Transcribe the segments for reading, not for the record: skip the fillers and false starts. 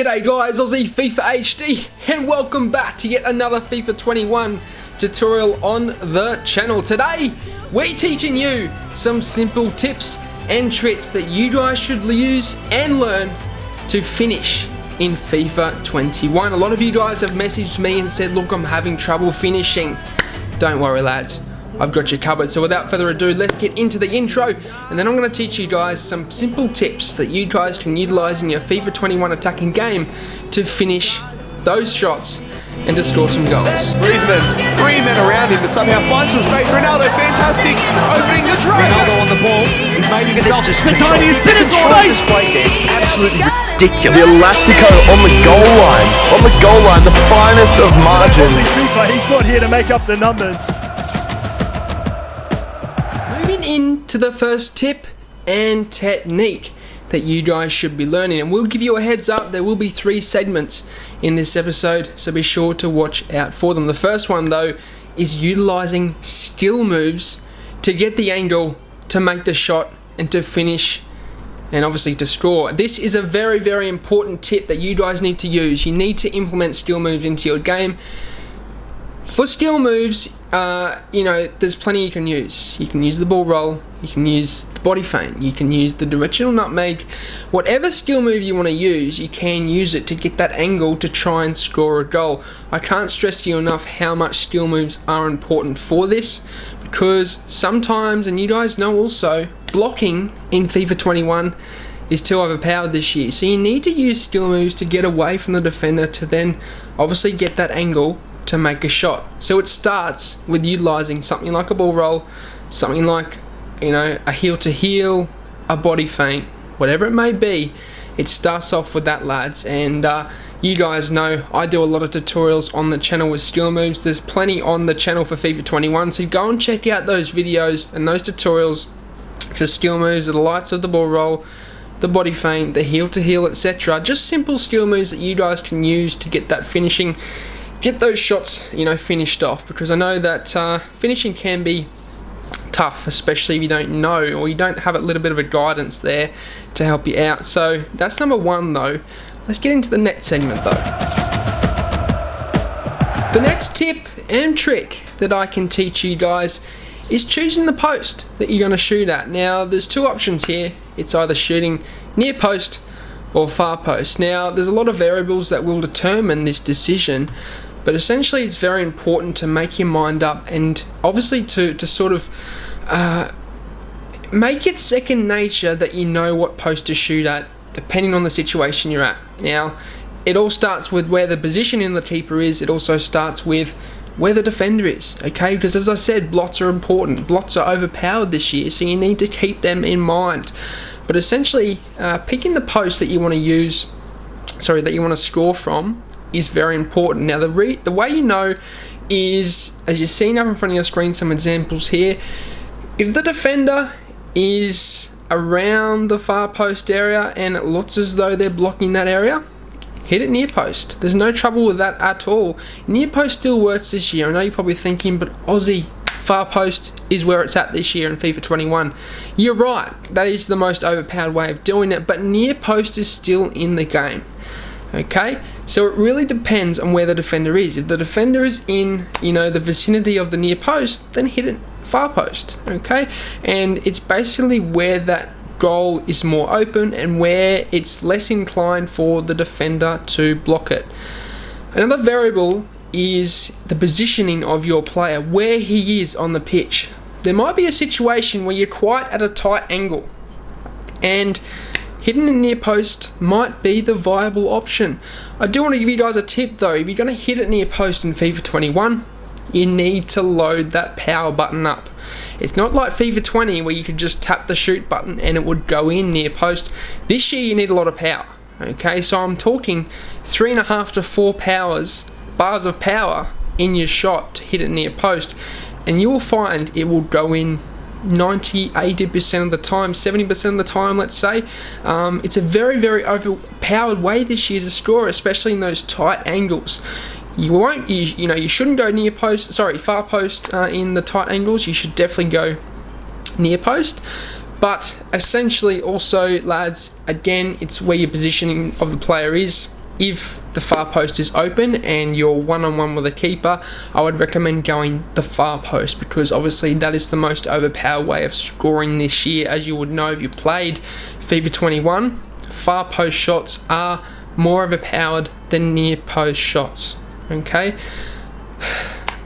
G'day guys, Aussie FIFA HD, and welcome back to yet another FIFA 21 tutorial on the channel. Today, we're teaching you some simple tips and tricks that you guys should use and learn to finish in FIFA 21. A lot of you guys have messaged me and said, look, I'm having trouble finishing. Don't worry lads, I've got you covered. So without further ado, let's get into the intro, and then I'm going to teach you guys some simple tips that you guys can utilize in your FIFA 21 attacking game to finish those shots and to score some goals. Griezmann, 3 men around him to somehow find some space. Ronaldo, fantastic, opening the drive. Ronaldo on the ball, he's making himself the tiniest bit of space. Display there is absolutely ridiculous. The Elastico on the goal line, the finest of margins. He's not here to make up the numbers. Moving into the first tip and technique that you guys should be learning, and we'll give you a heads up, there will be 3 segments in this episode, so be sure to watch out for them. The first one though is utilizing skill moves to get the angle, to make the shot, and to finish, and obviously to score. This is a very, very important tip that you guys need to use. You need to implement skill moves into your game. For skill moves, there's plenty you can use. You can use the ball roll, you can use the body feint, you can use the directional nutmeg. Whatever skill move you want to use, you can use it to get that angle to try and score a goal. I can't stress to you enough how much skill moves are important for this, because sometimes, and you guys know also, blocking in FIFA 21 is too overpowered this year. So you need to use skill moves to get away from the defender to then obviously get that angle to make a shot. So it starts with utilizing something like a ball roll, something like a heel to heel, a body feint, whatever it may be. It starts off with that, lads, and you guys know I do a lot of tutorials on the channel with skill moves. There's plenty on the channel for FIFA 21, so go and check out those videos and those tutorials for skill moves, the likes of the ball roll, the body feint, the heel to heel, etc. Just simple skill moves that you guys can use to get that finishing, get those shots finished off, because I know that finishing can be tough, especially if you don't know, or you don't have a little bit of a guidance there to help you out. So that's number 1 though. Let's get into the next segment though. The next tip and trick that I can teach you guys is choosing the post that you're going to shoot at. Now there's 2 options here. It's either shooting near post or far post. Now there's a lot of variables that will determine this decision, but essentially it's very important to make your mind up, and obviously to sort of make it second nature that you know what post to shoot at depending on the situation you're at. Now it all starts with where the position in the keeper is. It also starts with where the defender is, okay? Because as I said, blots are important. Blots are overpowered this year, so you need to keep them in mind. But essentially, picking the post that you want to use, that you want to score from, is very important. Now the way you know is, as you're seeing up in front of your screen, some examples here. If the defender is around the far post area and it looks as though they're blocking that area, hit it near post. There's no trouble with that at all. Near post still works this year. I know you're probably thinking, but Aussie, far post is where it's at this year in FIFA 21. You're right, that is the most overpowered way of doing it, but near post is still in the game. Okay, so it really depends on where the defender is. If the defender is in, the vicinity of the near post, then hit it far post. Okay, and it's basically where that goal is more open and where it's less inclined for the defender to block it. Another variable is the positioning of your player, where he is on the pitch. There might be a situation where you're quite at a tight angle, and hitting it near post might be the viable option. I do want to give you guys a tip though. If you're going to hit it near post in FIFA 21, you need to load that power button up. It's not like FIFA 20 where you could just tap the shoot button and it would go in near post. This year you need a lot of power. Okay, so I'm talking 3.5 to 4 bars of power in your shot to hit it near post, and you will find it will go in 90-80% of the time, 70% of the time, let's say. It's a very, very overpowered way this year to score, especially in those tight angles. You shouldn't go far post in the tight angles. You should definitely go near post. But essentially also, lads, again, it's where your positioning of the player is. if the far post is open and you're one-on-one with a keeper, I would recommend going the far post, because obviously that is the most overpowered way of scoring this year. As you would know if you played FIFA 21, far post shots are more overpowered than near post shots. Okay,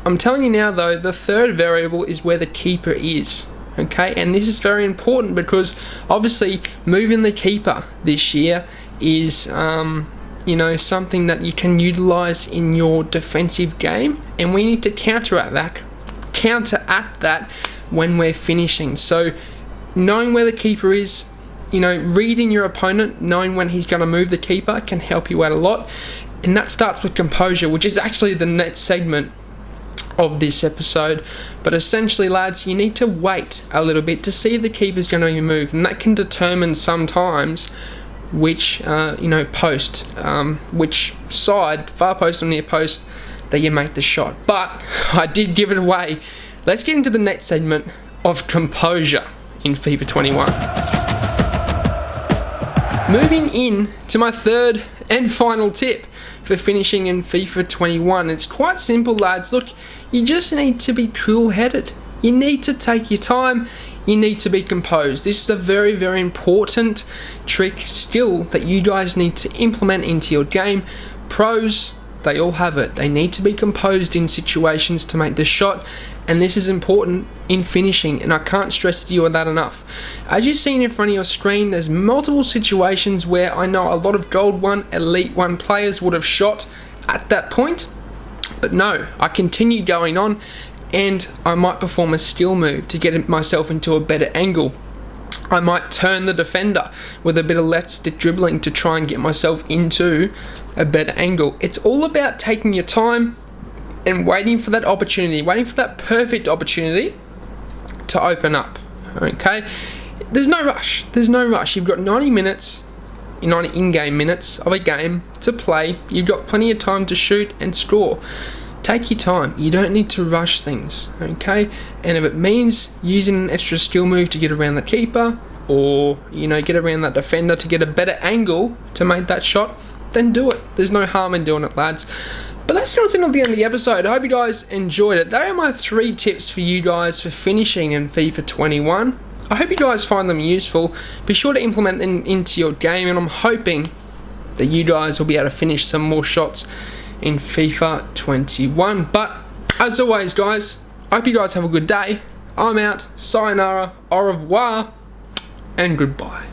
I'm telling you now though, the third variable is where the keeper is. Okay, and this is very important because obviously moving the keeper this year is something that you can utilize in your defensive game, and we need to counteract that when we're finishing. So knowing where the keeper is, reading your opponent, knowing when he's going to move the keeper can help you out a lot. And that starts with composure, which is actually the next segment of this episode. But essentially, lads, you need to wait a little bit to see if the keeper's going to be moved, and that can determine sometimes which post, which side, far post or near post, that you make the shot. But I did give it away. Let's get into the next segment of composure in FIFA 21. Moving in to my third and final tip for finishing in FIFA 21. It's quite simple, lads. Look, you just need to be cool-headed. You need to take your time. You need to be composed. This is a very, very important trick, skill that you guys need to implement into your game. Pros, they all have it. They need to be composed in situations to make the shot, and this is important in finishing, and I can't stress to you that enough. As you've seen in front of your screen, there's multiple situations where I know a lot of Gold 1, Elite 1 players would have shot at that point, but no, I continued going on, and I might perform a skill move to get myself into a better angle. I might turn the defender with a bit of left stick dribbling to try and get myself into a better angle. It's all about taking your time and waiting for that opportunity, waiting for that perfect opportunity to open up. Okay? There's no rush. There's no rush. You've got 90 minutes, 90 in-game minutes of a game to play. You've got plenty of time to shoot and score. Take your time. You don't need to rush things, okay? And if it means using an extra skill move to get around the keeper, or get around that defender to get a better angle to make that shot, then do it. There's no harm in doing it, lads. But that's going to end at the end of the episode. I hope you guys enjoyed it. They are my 3 tips for you guys for finishing in FIFA 21. I hope you guys find them useful. Be sure to implement them into your game, and I'm hoping that you guys will be able to finish some more shots in FIFA 21. But as always, guys, I hope you guys have a good day. I'm out. Sayonara, au revoir, and goodbye.